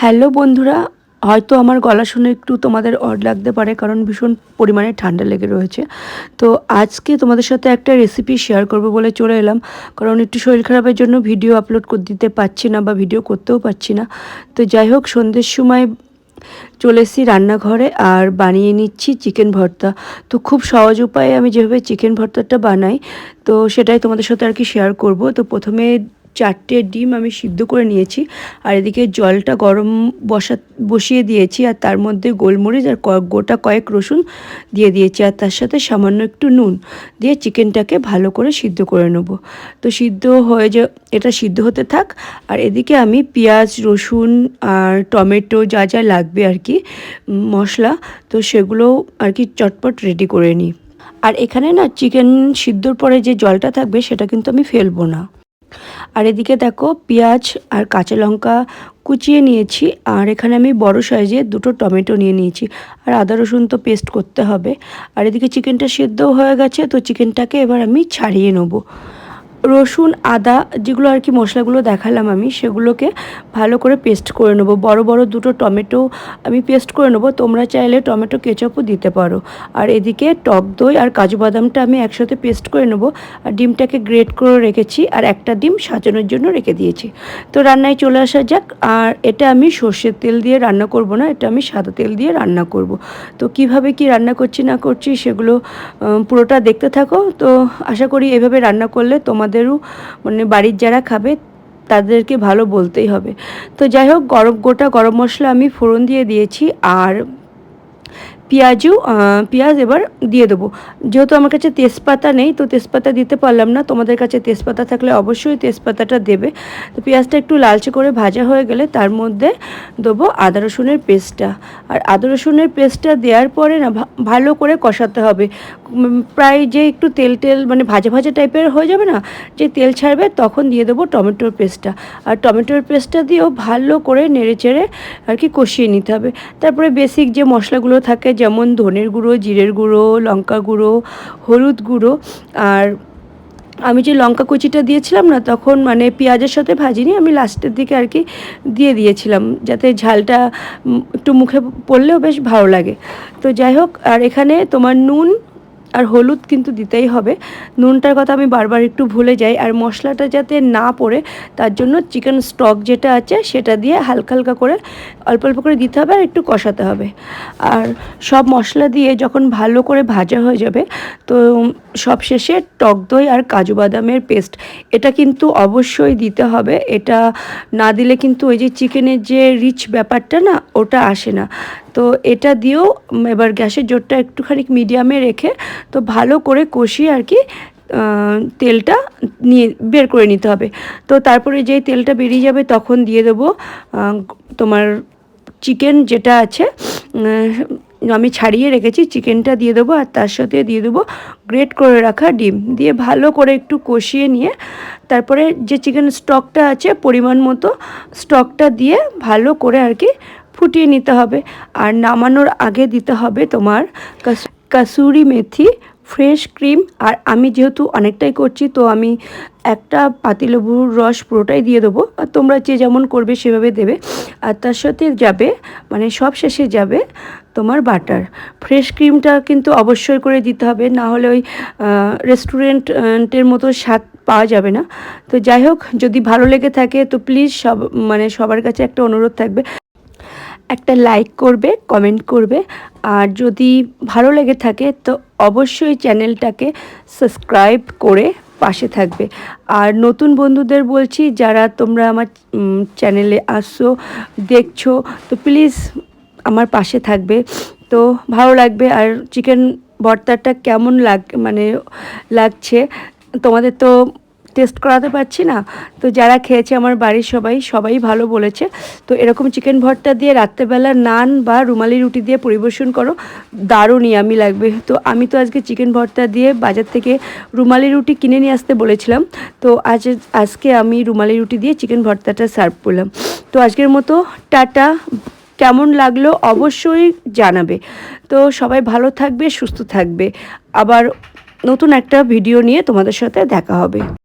Hello বন্ধুরা, হয়তো আমার গলা শুনে একটু তোমাদের অড লাগতে পারে, কারণ ভীষণ পরিমাণে ঠান্ডা লেগে রয়েছে। তো আজকে তোমাদের সাথে একটা রেসিপি শেয়ার করব বলে চলে এলাম, কারণ একটু শরীর খারাপের জন্য ভিডিও আপলোড দিতে পারছি না বা ভিডিও করতেও পারছি না। তো যাই হোক, সন্ধ্যের সময় চলে এসেছি রান্নাঘরে আর বানিয়ে নিচ্ছি চিকেন ভর্তা। তো খুব সহজ উপায়ে আমি যেভাবে চিকেন ভর্তাটা বানাই, তো সেটাই তোমাদের সাথে আর কি শেয়ার করব। তো প্রথমে 4টে ডিম আমি সিদ্ধ করে নিয়েছি, আর এদিকে জলটা গরম বসিয়ে দিয়েছি, আর তার মধ্যে গোলমরিচ আর গোটা কয়েক রসুন দিয়ে দিয়েছি, আর তার সাথে সামান্য একটু নুন দিয়ে চিকেনটাকে ভালো করে সিদ্ধ করে নেব। তো এটা সিদ্ধ হতে থাক, আর এদিকে আমি পেঁয়াজ, রসুন আর টমেটো যা যা লাগবে আর কি মশলা, তো সেগুলো আর কি চটপট রেডি করে নিই। আর এখানে না চিকেন সিদ্ধর পরে যে জলটা থাকবে সেটা কিন্তু আমি ফেলবো না। আর এদিকে দেখো, পেঁয়াজ আর কাঁচা লঙ্কা কুচিয়ে নিয়েছি, আর এখানে আমি বড় সাইজে 2টো টমেটো নিয়ে নিয়েছি, আর আদা রসুন তো পেস্ট করতে হবে। আর এদিকে চিকেনটা সেদ্ধও হয়ে গেছে, তো চিকেনটাকে এবার আমি ছাড়িয়ে নেবো। রসুন, আদা যেগুলো আর কি মশলাগুলো দেখালাম আমি, সেগুলোকে ভালো করে পেস্ট করে নেবো। বড় বড় 2টো টমেটো আমি পেস্ট করে নেবো, তোমরা চাইলে টমেটো কেচাপও দিতে পারো। আর এদিকে টক দই আর কাজু বাদামটা আমি একসাথে পেস্ট করে নেবো, আর ডিমটাকে গ্রেট করে রেখেছি, আর একটা ডিম সাজানোর জন্য রেখে দিয়েছি। তো রান্নায় চলে আসা যাক। আর এটা আমি সর্ষের তেল দিয়ে রান্না করব না, এটা আমি সাদা তেল দিয়ে রান্না করব। তো কিভাবে কি রান্না করছি না করছি সেগুলো পুরোটা দেখতে থাকো। তো আশা করি এভাবে রান্না করলে তোমাদেরও মানে বাড়ির যারা খাবে তাদেরকে ভালো বলতেই হবে। তো যাই হোক, গোটা গরম মশলা আমি ফোড়ন দিয়ে দিয়েছি, আর পেঁয়াজ এবার দিয়ে দেবো। যেহেতু আমার কাছে তেজপাতা নেই, তো তেজপাতা দিতে পারলাম না, তোমাদের কাছে তেজপাতা থাকলে অবশ্যই তেজপাতাটা দেবে। তো পেঁয়াজটা একটু লালচে করে ভাজা হয়ে গেলে তার মধ্যে দেবো আদা রসুনের পেস্টটা। আর আদা রসুনের পেস্টটা দেওয়ার পরে না ভালো করে কষাতে হবে। প্রায় যে একটু তেল মানে ভাজা ভাজা টাইপের হয়ে যাবে না, যে তেল ছাড়বে, তখন দিয়ে দেবো টমেটোর পেস্টটা। আর টমেটোর পেস্টটা দিয়েও ভালো করে নেড়ে চেড়ে আর কি কষিয়ে নিতে হবে। তারপরে বেসিক যে মশলাগুলো থাকে, যেমন ধনের গুঁড়ো, জিরের গুঁড়ো, লঙ্কা গুঁড়ো, হলুদ গুঁড়ো, আর আমি যে লঙ্কা কুচিটা দিয়েছিলাম না তখন, মানে পেঁয়াজের সাথে ভাজিনি, আমি লাস্টের দিকে আর কি দিয়ে দিয়েছিলাম, যাতে ঝালটা একটু মুখে পড়লেও বেশ ভালো লাগে। তো যাই হোক, আর এখানে তোমার নুন আর হলুদ কিন্তু দিতেই হবে। নুনটার কথা আমি বারবার একটু ভুলে যাই। আর মশলাটা যাতে না পড়ে তার জন্য চিকেন স্টক যেটা আছে সেটা দিয়ে হালকা হালকা করে অল্প অল্প করে দিতে হবে, আর একটু কষাতে হবে। আর সব মশলা দিয়ে যখন ভালো করে ভাজা হয়ে যাবে, তো সব শেষে টক দই আর কাজু বাদামের পেস্ট, এটা কিন্তু অবশ্যই দিতে হবে। এটা না দিলে কিন্তু ওই যে চিকেনের যে রিচ ব্যাপারটা না, ওটা আসে না। তো এটা দিয়েও এবার গ্যাসের জোরটা একটুখানি মিডিয়ামে রেখে তো ভালো করে কষিয়ে আর কি তেলটা বের করে নিতে হবে। তো তারপরে যেই তেলটা বেরিয়ে যাবে তখন দিয়ে দেবো তোমার চিকেন যেটা আছে আমি ছাড়িয়ে রেখেছি, চিকেনটা দিয়ে দেবো, আর তার সাথে দিয়ে দেবো গ্রেট করে রাখা ডিম দিয়ে ভালো করে একটু কষিয়ে নিয়ে, তারপরে যে চিকেন স্টকটা আছে পরিমাণ মতো স্টকটা দিয়ে ভালো করে আর কি ফুটিয়ে নিতে হবে। আর নামানোর আগে দিতে হবে তোমার কাসুরি মেথি, ফ্রেশ ক্রিম। আর আমি যেহেতু অনেকটাই করছি, তো আমি একটা পাতিলেবুর রস পুরোটাই দিয়ে দেবো, আর তোমরা যে যেমন করবে সেভাবে দেবে। আর তার সাথে যাবে, মানে সব শেষে যাবে তোমার বাটার। ফ্রেশ ক্রিমটা কিন্তু অবশ্যই করে দিতে হবে, না হলে ওই রেস্টুরেন্টের মতো স্বাদ পাওয়া যাবে না। তো যাই হোক, যদি ভালো লেগে থাকে তো প্লিজ সবার কাছে একটা অনুরোধ থাকবে, একটা লাইক করবে, কমেন্ট করবে, আর যদি ভালো লেগে থাকে তো অবশ্যই চ্যানেলটাকে সাবস্ক্রাইব করে পাশে থাকবে। আর নতুন বন্ধুদের বলছি, যারা তোমরা আমার চ্যানেলে আসছো, দেখছো, তো প্লিজ আমার পাশে থাকবে, তো ভালো লাগবে। আর চিকেন ভর্তাটা কেমন লাগছে তোমাদের তো টেস্ট করাতে পারছি না, তো যারা খেয়েছে আমার বাড়ির সবাই ভালো বলেছে। তো এরকম চিকেন ভর্তা দিয়ে রাত্রেবেলা নান বা রুমালি রুটি দিয়ে পরিবেশন করো, দারুণ ইয়ামি লাগবে। তো আমি তো আজকে চিকেন ভর্তা দিয়ে বাজার থেকে রুমালি রুটি কিনে নিয়ে আসতে বলেছিলাম, তো আজকে আমি রুমালি রুটি দিয়ে চিকেন ভর্তাটা সার্ভ করলাম। তো আজকের মতো টাটা। কেমন লাগলো অবশ্যই জানাবে। তো সবাই ভালো থাকবে, সুস্থ থাকবে। আবার নতুন একটা ভিডিও নিয়ে তোমাদের সাথে দেখা হবে।